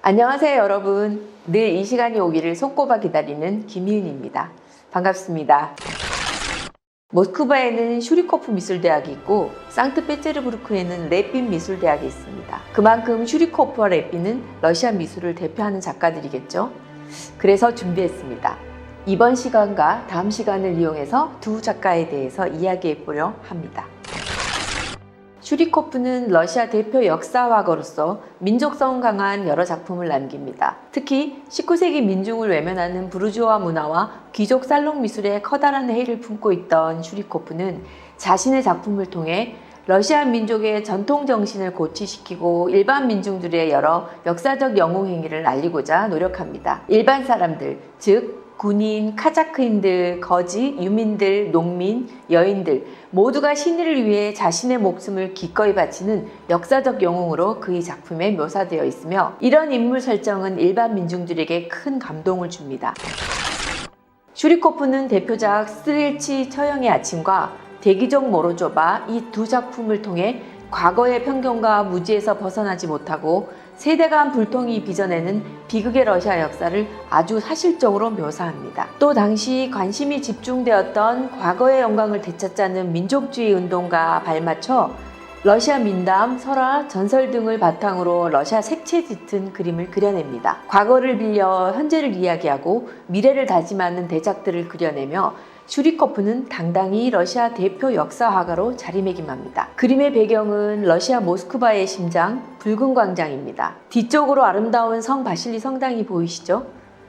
안녕하세요 여러분. 늘 이 시간이 오기를 손꼽아 기다리는 김희은입니다. 반갑습니다. 모스크바에는 슈리코프 미술대학이 있고 상트페테르부르크에는 렛빈 미술대학이 있습니다. 그만큼 슈리코프와 렛빈은 러시아 미술을 대표하는 작가들이겠죠. 그래서 준비했습니다. 이번 시간과 다음 시간을 이용해서 두 작가에 대해서 이야기해 보려 합니다. 슈리코프는 러시아 대표 역사화가로서 민족성 강한 여러 작품을 남깁니다. 특히 19세기 민중을 외면하는 부르주아 문화와 귀족 살롱 미술에 커다란 해를 품고 있던 슈리코프는 자신의 작품을 통해 러시아 민족의 전통 정신을 고취시키고 일반 민중들의 여러 역사적 영웅 행위를 알리고자 노력합니다. 일반 사람들, 즉 군인, 카자크인들, 거지, 유민들, 농민, 여인들 모두가 신의를 위해 자신의 목숨을 기꺼이 바치는 역사적 영웅으로 그의 작품에 묘사되어 있으며 이런 인물 설정은 일반 민중들에게 큰 감동을 줍니다. 슈리코프는 대표작 스트렐치 처형의 아침과 대기적 모로조바 이 두 작품을 통해 과거의 편견과 무지에서 벗어나지 못하고 세대 간 불통이 빚어내는 비극의 러시아 역사를 아주 사실적으로 묘사합니다. 또 당시 관심이 집중되었던 과거의 영광을 되찾자는 민족주의 운동과 발맞춰 러시아 민담, 설화, 전설 등을 바탕으로 러시아 색채 짙은 그림을 그려냅니다. 과거를 빌려 현재를 이야기하고 미래를 다짐하는 대작들을 그려내며 슈리코프는 당당히 러시아 대표 역사화가로 자리매김합니다. 그림의 배경은 러시아 모스크바의 심장, 붉은 광장입니다. 뒤쪽으로 아름다운 성 바실리 성당이 보이시죠?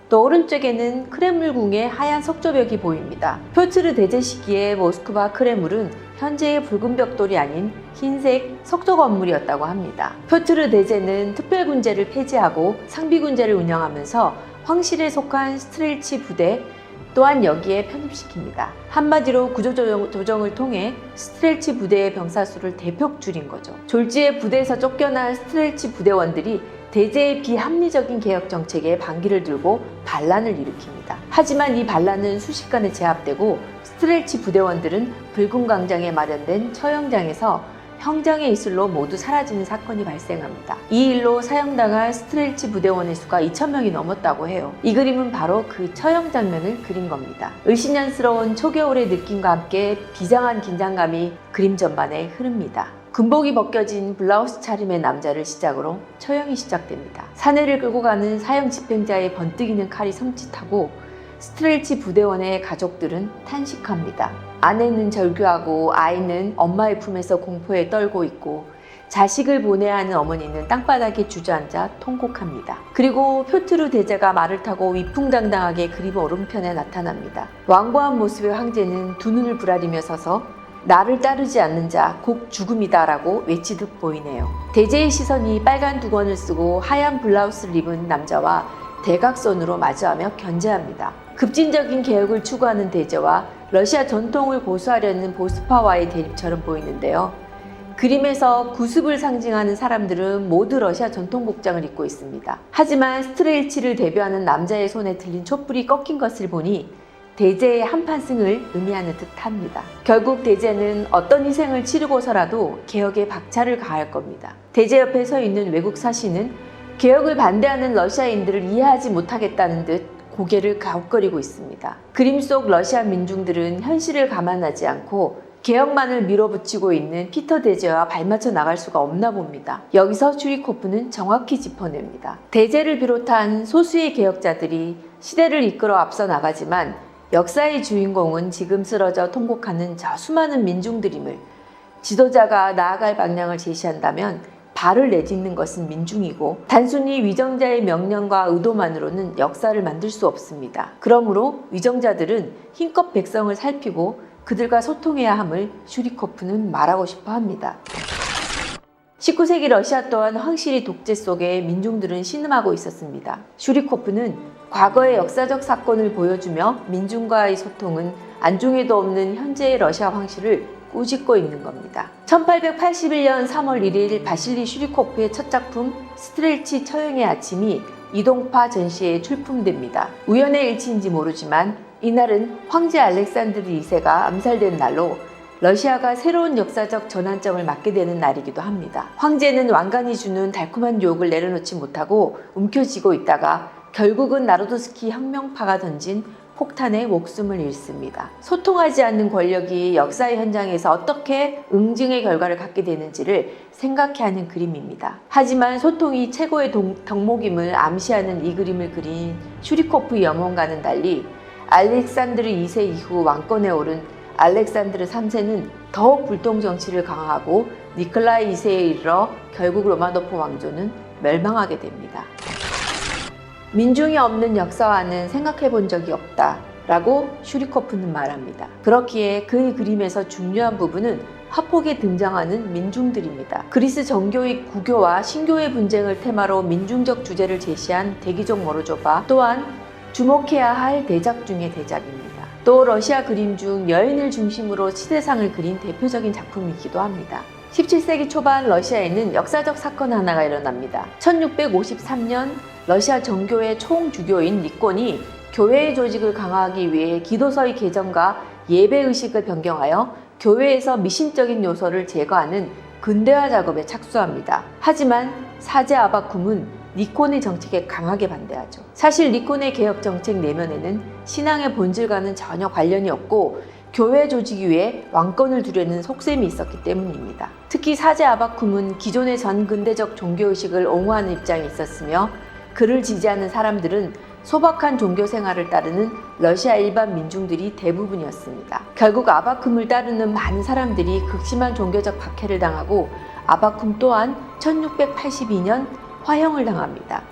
또 오른쪽에는 크렘물궁의 하얀 석조벽이 보입니다. 표츠르 대제 시기의 모스크바 크렘물은 현재의 붉은 벽돌이 아닌 흰색 석조 건물이었다고 합니다. 표츠르 대제는 특별군제를 폐지하고 상비군제를 운영하면서 황실에 속한 스트렐치 부대 또한 여기에 편입시킵니다. 한마디로 구조조정을 통해 스트렐치 부대의 병사 수를 대폭 줄인 거죠. 졸지에 부대에서 쫓겨난 스트렐치 부대원들이 대제의 비합리적인 개혁 정책에 반기를 들고 반란을 일으킵니다. 하지만 이 반란은 순식간에 제압되고 스트렐치 부대원들은 붉은 광장에 마련된 처형장에서 형장의 이슬로 모두 사라지는 사건이 발생합니다. 이 일로 사형당한 스트렐치 부대원의 수가 2,000명이 넘었다고 해요. 이 그림은 바로 그 처형 장면을 그린 겁니다. 을신년스러운 초겨울의 느낌과 함께 비장한 긴장감이 그림 전반에 흐릅니다. 군복이 벗겨진 블라우스 차림의 남자를 시작으로 처형이 시작됩니다. 사내를 끌고 가는 사형 집행자의 번뜩이는 칼이 섬찟하고 스트렐치 부대원의 가족들은 탄식합니다. 아내는 절규하고 아이는 엄마의 품에서 공포에 떨고 있고 자식을 보내야 하는 어머니는 땅바닥에 주저앉아 통곡합니다. 그리고 표트르 대제가 말을 타고 위풍당당하게 그림 오른편에 나타납니다. 완고한 모습의 황제는 두 눈을 부라리며 서서 나를 따르지 않는 자 곧 죽음이다 라고 외치듯 보이네요. 대제의 시선이 빨간 두건을 쓰고 하얀 블라우스를 입은 남자와 대각선으로 마주하며 견제합니다. 급진적인 개혁을 추구하는 대제와 러시아 전통을 고수하려는 보스파와의 대립처럼 보이는데요. 그림에서 구습을 상징하는 사람들은 모두 러시아 전통 복장을 입고 있습니다. 하지만 스트렐치를 대표하는 남자의 손에 들린 촛불이 꺾인 것을 보니 대제의 한판승을 의미하는 듯합니다. 결국 대제는 어떤 희생을 치르고서라도 개혁에 박차를 가할 겁니다. 대제 옆에 서 있는 외국 사신은 개혁을 반대하는 러시아인들을 이해하지 못하겠다는 듯 고개를 갸웃거리고 있습니다. 그림 속 러시아 민중들은 현실을 감안하지 않고 개혁만을 밀어붙이고 있는 피터 대제와 발맞춰 나갈 수가 없나 봅니다. 여기서 슈리코프는 정확히 짚어냅니다. 대제를 비롯한 소수의 개혁자들이 시대를 이끌어 앞서 나가지만 역사의 주인공은 지금 쓰러져 통곡하는 저 수많은 민중들임을 지도자가 나아갈 방향을 제시한다면 발을 내딛는 것은 민중이고 단순히 위정자의 명령과 의도만으로는 역사를 만들 수 없습니다. 그러므로 위정자들은 힘껏 백성을 살피고 그들과 소통해야 함을 슈리코프는 말하고 싶어 합니다. 19세기 러시아 또한 황실의 독재 속에 민중들은 신음하고 있었습니다. 슈리코프는 과거의 역사적 사건을 보여주며 민중과의 소통은 안중에도 없는 현재의 러시아 황실을 꾸짖고 있는 겁니다. 1881년 3월 1일 바실리 슈리코프의 첫 작품 스트렐치 처형의 아침이 이동파 전시회에 출품됩니다. 우연의 일치인지 모르지만 이날은 황제 알렉산드르 2세가 암살된 날로 러시아가 새로운 역사적 전환점을 맞게 되는 날이기도 합니다. 황제는 왕관이 주는 달콤한 유혹을 내려놓지 못하고 움켜쥐고 있다가 결국은 나로도스키 혁명파가 던진 폭탄에 목숨을 잃습니다. 소통하지 않는 권력이 역사의 현장에서 어떻게 응징의 결과를 갖게 되는지를 생각해 하는 그림입니다. 하지만 소통이 최고의 덕목임을 암시하는 이 그림을 그린 슈리코프 염원과는 달리 알렉산드르 2세 이후 왕권에 오른 알렉산드르 3세는 더욱 불통 정치를 강화하고 니콜라이 2세에 이르러 결국 로마노프 왕조는 멸망하게 됩니다. 민중이 없는 역사와는 생각해 본 적이 없다 라고 슈리코프는 말합니다. 그렇기에 그의 그림에서 중요한 부분은 화폭에 등장하는 민중들입니다. 그리스 정교의 구교와 신교의 분쟁을 테마로 민중적 주제를 제시한 대기족 모로조바 또한 주목해야 할 대작 중의 대작입니다. 또 러시아 그림 중 여인을 중심으로 시대상을 그린 대표적인 작품이기도 합니다. 17세기 초반 러시아에는 역사적 사건 하나가 일어납니다. 1653년 러시아 정교의 총주교인 니콘이 교회의 조직을 강화하기 위해 기도서의 개정과 예배의식을 변경하여 교회에서 미신적인 요소를 제거하는 근대화 작업에 착수합니다. 하지만 사제 아바쿰은 니콘의 정책에 강하게 반대하죠. 사실 니콘의 개혁 정책 내면에는 신앙의 본질과는 전혀 관련이 없고 교회 조직 위에 왕권을 두려는 속셈이 있었기 때문입니다. 특히 사제 아바쿰은 기존의 전근대적 종교의식을 옹호하는 입장에 있었으며 그를 지지하는 사람들은 소박한 종교 생활을 따르는 러시아 일반 민중들이 대부분이었습니다. 결국 아바쿰을 따르는 많은 사람들이 극심한 종교적 박해를 당하고 아바쿰 또한 1682년 화형을 당합니다.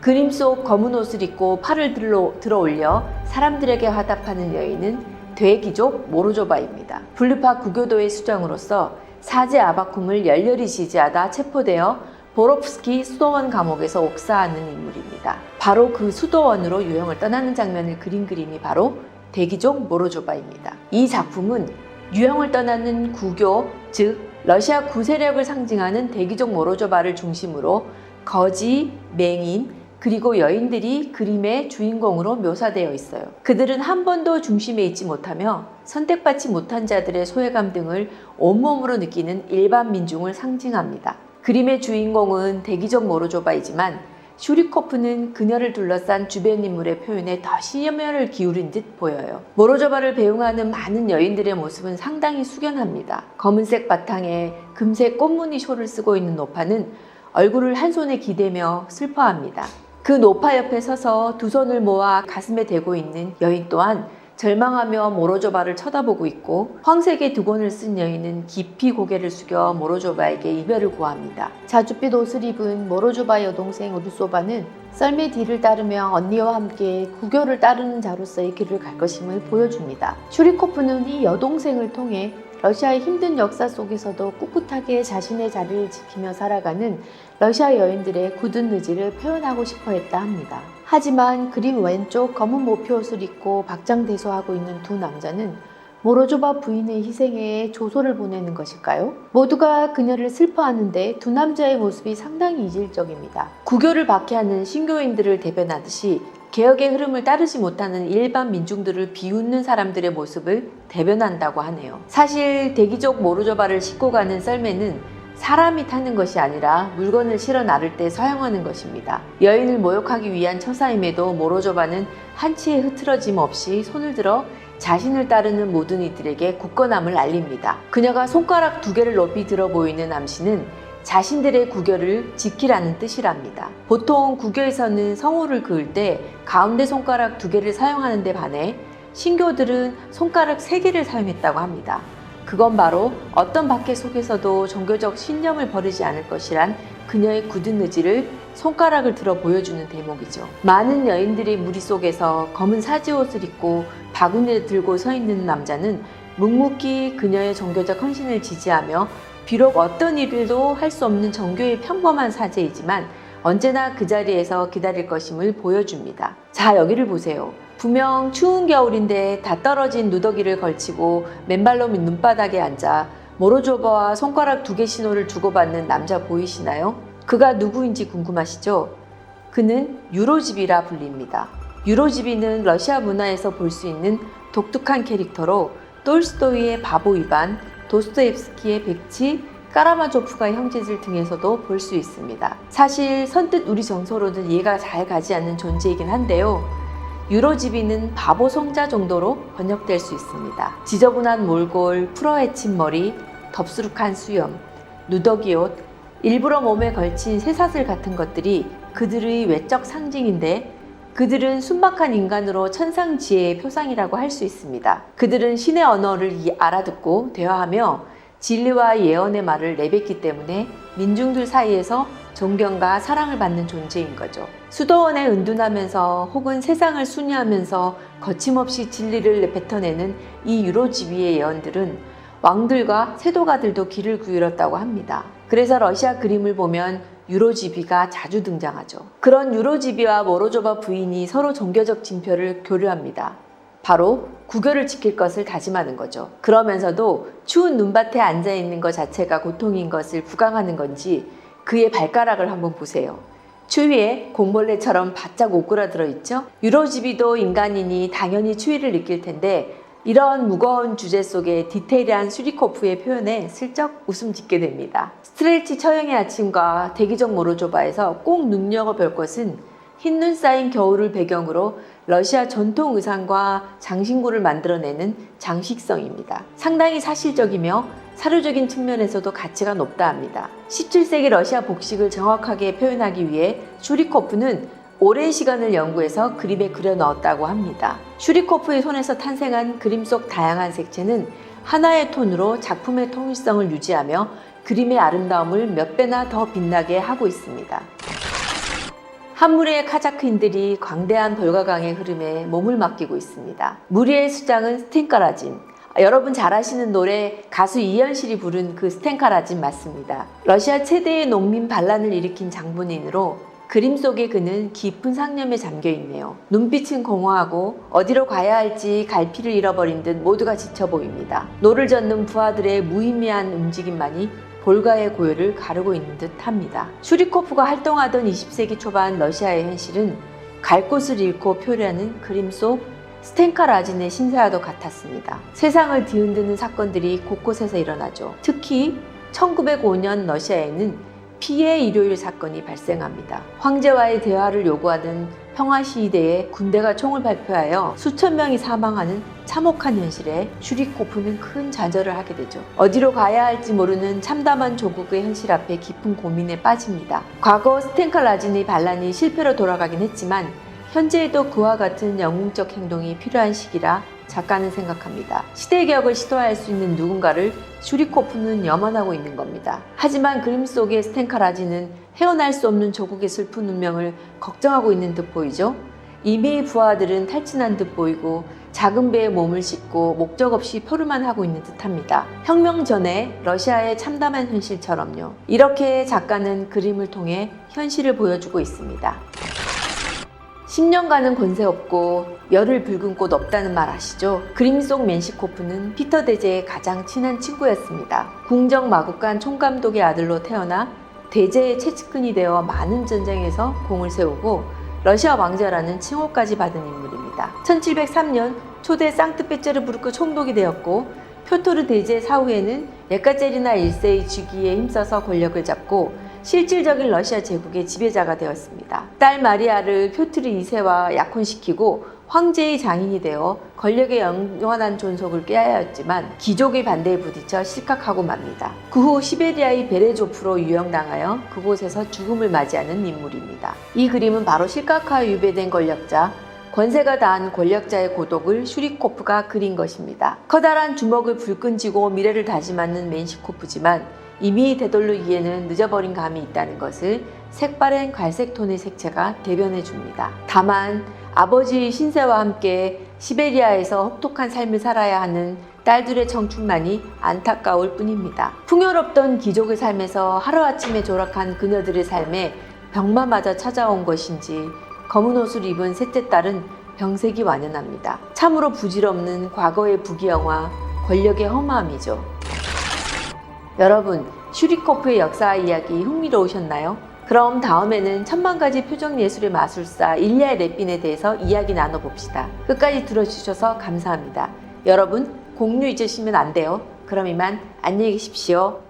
그림 속 검은 옷을 입고 팔을 들어 올려 사람들에게 화답하는 여인은 대기족 모로조바입니다. 분류파 구교도의 수장으로서 사제 아바쿰을 열렬히 지지하다 체포되어 보롭스키 수도원 감옥에서 옥사하는 인물입니다. 바로 그 수도원으로 유형을 떠나는 장면을 그린 그림이 바로 대기족 모로조바입니다. 이 작품은 유형을 떠나는 구교, 즉 러시아 구세력을 상징하는 대기족 모로조바를 중심으로 거지, 맹인, 그리고 여인들이 그림의 주인공으로 묘사되어 있어요. 그들은 한 번도 중심에 있지 못하며 선택받지 못한 자들의 소외감 등을 온몸으로 느끼는 일반 민중을 상징합니다. 그림의 주인공은 대기족 모로조바이지만 슈리코프는 그녀를 둘러싼 주변 인물의 표현에 더 심혈을 기울인 듯 보여요. 모로조바를 배웅하는 많은 여인들의 모습은 상당히 숙연합니다. 검은색 바탕에 금색 꽃무늬 쇼를 쓰고 있는 노파는 얼굴을 한 손에 기대며 슬퍼합니다. 그 노파 옆에 서서 두 손을 모아 가슴에 대고 있는 여인 또한 절망하며 모로조바를 쳐다보고 있고 황색의 두건을 쓴 여인은 깊이 고개를 숙여 모로조바에게 이별을 고합니다. 자줏빛 옷을 입은 모로조바 여동생 우르소바는 썰매 뒤를 따르며 언니와 함께 구교를 따르는 자로서의 길을 갈 것임을 보여줍니다. 슈리코프는 이 여동생을 통해 러시아의 힘든 역사 속에서도 꿋꿋하게 자신의 자리를 지키며 살아가는 러시아 여인들의 굳은 의지를 표현하고 싶어 했다 합니다. 하지만 그림 왼쪽 검은 모피옷을 입고 박장대소하고 있는 두 남자는 모로조바 부인의 희생에 조소를 보내는 것일까요? 모두가 그녀를 슬퍼하는데 두 남자의 모습이 상당히 이질적입니다. 구교를 박해하는 신교인들을 대변하듯이 개혁의 흐름을 따르지 못하는 일반 민중들을 비웃는 사람들의 모습을 대변한다고 하네요. 사실 대기족 모로조바를 싣고 가는 썰매는 사람이 타는 것이 아니라 물건을 실어 나를 때 사용하는 것입니다. 여인을 모욕하기 위한 처사임에도 모로조바는 한치의 흐트러짐 없이 손을 들어 자신을 따르는 모든 이들에게 굳건함을 알립니다. 그녀가 손가락 두 개를 높이 들어 보이는 암시는 자신들의 구교를 지키라는 뜻이랍니다. 보통 구교에서는 성호를 그을 때 가운데 손가락 두 개를 사용하는 데 반해 신교들은 손가락 세 개를 사용했다고 합니다. 그건 바로 어떤 박해 속에서도 종교적 신념을 버리지 않을 것이란 그녀의 굳은 의지를 손가락을 들어 보여주는 대목이죠. 많은 여인들의 무리 속에서 검은 사지옷을 입고 바구니를 들고 서 있는 남자는 묵묵히 그녀의 종교적 헌신을 지지하며 비록 어떤 일도 할 수 없는 정교의 평범한 사제이지만 언제나 그 자리에서 기다릴 것임을 보여줍니다. 자, 여기를 보세요. 분명 추운 겨울인데 다 떨어진 누더기를 걸치고 맨발로 눈바닥에 앉아 모로조바와 손가락 두 개 신호를 주고받는 남자 보이시나요? 그가 누구인지 궁금하시죠? 그는 유로지비라 불립니다. 유로지비는 러시아 문화에서 볼 수 있는 독특한 캐릭터로 톨스토이의 바보 이반, 도스토옙스키의 백치, 까라마조프가의 형제들 등에서도 볼 수 있습니다. 사실 선뜻 우리 정서로는 이해가 잘 가지 않는 존재이긴 한데요. 유로지비는 바보 성자 정도로 번역될 수 있습니다. 지저분한 몰골, 풀어헤친 머리, 덥수룩한 수염, 누더기 옷, 일부러 몸에 걸친 쇠사슬 같은 것들이 그들의 외적 상징인데 그들은 순박한 인간으로 천상지혜의 표상이라고 할 수 있습니다. 그들은 신의 언어를 알아듣고 대화하며 진리와 예언의 말을 내뱉기 때문에 민중들 사이에서 존경과 사랑을 받는 존재인 거죠. 수도원에 은둔하면서 혹은 세상을 순회하면서 거침없이 진리를 뱉어내는 이 유로지비의 예언들은 왕들과 세도가들도 귀를 기울였다고 합니다. 그래서 러시아 그림을 보면 유로지비가 자주 등장하죠. 그런 유로지비와 모로조바 부인이 서로 종교적 징표를 교류합니다. 바로 구교를 지킬 것을 다짐하는 거죠. 그러면서도 추운 눈밭에 앉아있는 것 자체가 고통인 것을 부강하는 건지 그의 발가락을 한번 보세요. 추위에 곰벌레처럼 바짝 오그라들어 있죠? 유로지비도 인간이니 당연히 추위를 느낄 텐데 이런 무거운 주제 속에 디테일한 슈리코프의 표현에 슬쩍 웃음 짓게 됩니다. 스트렐치 처형의 아침과 대기적 모로조바에서 꼭 눈여겨볼 것은 흰눈 쌓인 겨울을 배경으로 러시아 전통 의상과 장신구를 만들어내는 장식성입니다. 상당히 사실적이며 사료적인 측면에서도 가치가 높다 합니다. 17세기 러시아 복식을 정확하게 표현하기 위해 슈리코프는 오랜 시간을 연구해서 그림에 그려 넣었다고 합니다. 슈리코프의 손에서 탄생한 그림 속 다양한 색채는 하나의 톤으로 작품의 통일성을 유지하며 그림의 아름다움을 몇 배나 더 빛나게 하고 있습니다. 한 무리의 카자크인들이 광대한 볼가강의 흐름에 몸을 맡기고 있습니다. 무리의 수장은 스텐카라진. 여러분 잘 아시는 노래 가수 이현실이 부른 그 스텐카라진 맞습니다. 러시아 최대의 농민 반란을 일으킨 장본인으로 그림 속의 그는 깊은 상념에 잠겨 있네요. 눈빛은 공허하고 어디로 가야 할지 갈피를 잃어버린 듯 모두가 지쳐 보입니다. 노를 젓는 부하들의 무의미한 움직임만이 볼가의 고요를 가르고 있는 듯 합니다. 슈리코프가 활동하던 20세기 초반 러시아의 현실은 갈 곳을 잃고 표류하는 그림 속 스텐카 라진의 신사와도 같았습니다. 세상을 뒤흔드는 사건들이 곳곳에서 일어나죠. 특히 1905년 러시아에는 피해 일요일 사건이 발생합니다. 황제와의 대화를 요구하는 평화시위대에 군대가 총을 발표하여 수천 명이 사망하는 참혹한 현실에 슈리코프는 큰 좌절을 하게 되죠. 어디로 가야 할지 모르는 참담한 조국의 현실 앞에 깊은 고민에 빠집니다. 과거 스텐카 라진의 반란이 실패로 돌아가긴 했지만 현재에도 그와 같은 영웅적 행동이 필요한 시기라 작가는 생각합니다. 시대개혁을 시도할 수 있는 누군가를 슈리코프는 염원하고 있는 겁니다. 하지만 그림 속의 스텐카 라진은 헤어날 수 없는 조국의 슬픈 운명을 걱정하고 있는 듯 보이죠? 이미 부하들은 탈진한 듯 보이고 작은 배에 몸을 싣고 목적 없이 표류만 하고 있는 듯합니다. 혁명 전에 러시아의 참담한 현실처럼요. 이렇게 작가는 그림을 통해 현실을 보여주고 있습니다. 10년간은 권세 없고 열을 붉은 꽃 없다는 말 아시죠? 그림 속 멘시코프는 피터 대제의 가장 친한 친구였습니다. 궁정 마국간 총감독의 아들로 태어나 대제의 최측근이 되어 많은 전쟁에서 공을 세우고 러시아 왕자라는 칭호까지 받은 인물입니다. 1703년 초대 상트페테르부르크 총독이 되었고 표토르 대제 사후에는 예카제리나 1세의 즉위에 힘써서 권력을 잡고 실질적인 러시아 제국의 지배자가 되었습니다. 딸 마리아를 표트르 2세와 약혼시키고 황제의 장인이 되어 권력의 영원한 존속을 꾀하였지만 귀족의 반대에 부딪혀 실각하고 맙니다. 그 후 시베리아의 베레조프로 유영당하여 그곳에서 죽음을 맞이하는 인물입니다. 이 그림은 바로 실각하여 유배된 권력자, 권세가 다한 권력자의 고독을 슈리코프가 그린 것입니다. 커다란 주먹을 불끈 쥐고 미래를 다짐하는 멘시코프지만 이미 되돌리기에는 늦어버린 감이 있다는 것을 색바랜 갈색 톤의 색채가 대변해 줍니다. 다만 아버지의 신세와 함께 시베리아에서 혹독한 삶을 살아야 하는 딸들의 청춘만이 안타까울 뿐입니다. 풍요롭던 귀족의 삶에서 하루아침에 조락한 그녀들의 삶에 병마마저 찾아온 것인지 검은 옷을 입은 셋째 딸은 병색이 완연합니다. 참으로 부질없는 과거의 부귀영화, 권력의 허무함이죠. 여러분, 슈리코프의 역사 이야기 흥미로우셨나요? 그럼 다음에는 천만가지 표정예술의 마술사 일리아 레핀에 대해서 이야기 나눠봅시다. 끝까지 들어주셔서 감사합니다. 여러분, 공유 잊으시면 안 돼요. 그럼 이만 안녕히 계십시오.